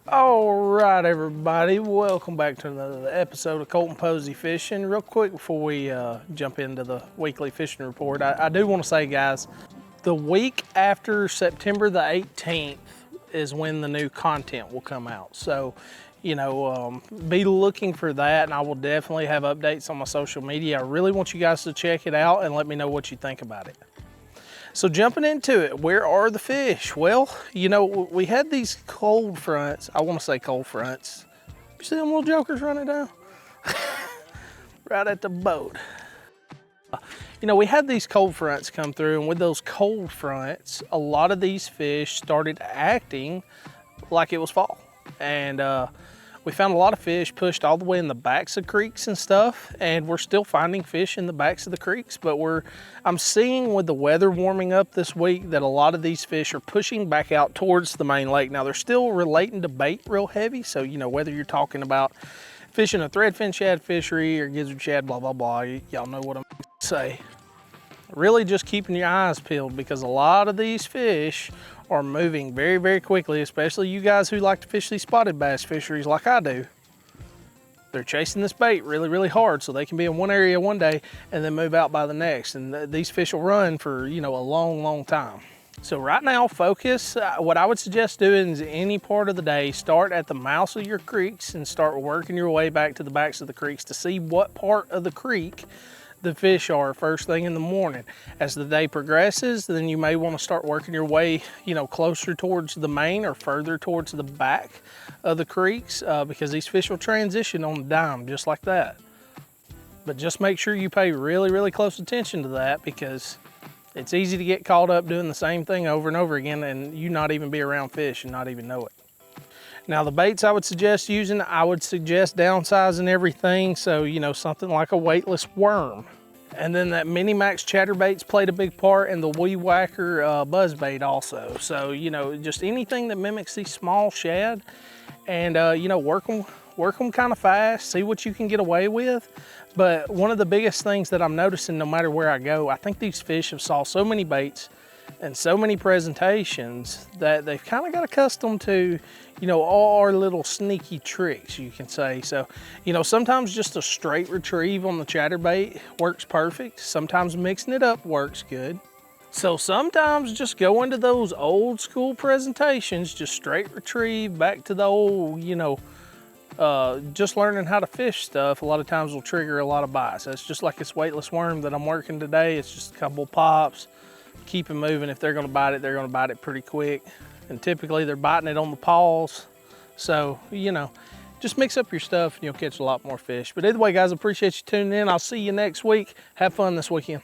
All right, everybody, welcome back to another episode of Colton Posey Fishing. Real quick before we jump into the weekly fishing report, I do want to say, guys, the week after September the 18th is when the new content will come out. So, be looking for that, and I will definitely have updates on my social media. I really want you guys to check it out and let me know what you think about it. So jumping into it, where are the fish? Well, we had these cold fronts. I want to say cold fronts. You see them little jokers running down? Right at the boat. We had these cold fronts come through, and with those cold fronts, a lot of these fish started acting like it was fall. And we found a lot of fish pushed all the way in the backs of creeks and stuff, and we're still finding fish in the backs of the creeks, but I'm seeing with the weather warming up this week that a lot of these fish are pushing back out towards the main lake. Now, they're still relating to bait real heavy, so whether you're talking about fishing a threadfin shad fishery or gizzard shad, blah, blah, blah, y'all know what I'm gonna say. Really just keeping your eyes peeled, because a lot of these fish are moving very, very quickly, especially you guys who like to fish these spotted bass fisheries like I do. They're chasing this bait really, really hard so they can be in one area one day and then move out by the next. And these fish will run for, a long, long time. So right now, focus, what I would suggest doing is any part of the day, start at the mouths of your creeks and start working your way back to the backs of the creeks to see what part of the creek the fish are first thing in the morning. As the day progresses, then you may want to start working your way, closer towards the main or further towards the back of the creeks, because these fish will transition on a dime just like that. But just make sure you pay really, really close attention to that, because it's easy to get caught up doing the same thing over and over again and you not even be around fish and not even know it. Now, the baits I would suggest using, I would suggest downsizing everything. So, something like a weightless worm. And then that Mini Max chatterbaits played a big part, and the Weed Whacker buzz bait also. So, just anything that mimics these small shad, and, work them kind of fast, see what you can get away with. But one of the biggest things that I'm noticing, no matter where I go, I think these fish have saw so many baits and so many presentations that they've kind of got accustomed to, all our little sneaky tricks, you can say. So, sometimes just a straight retrieve on the chatterbait works perfect. Sometimes mixing it up works good. So sometimes just go into those old school presentations, just straight retrieve back to the old, just learning how to fish stuff. A lot of times will trigger a lot of bites. That's just like this weightless worm that I'm working today. It's just a couple pops. Keep them moving. If they're going to bite it, they're going to bite it pretty quick. And typically they're biting it on the paws. So, just mix up your stuff and you'll catch a lot more fish. But either way, guys, I appreciate you tuning in. I'll see you next week. Have fun this weekend.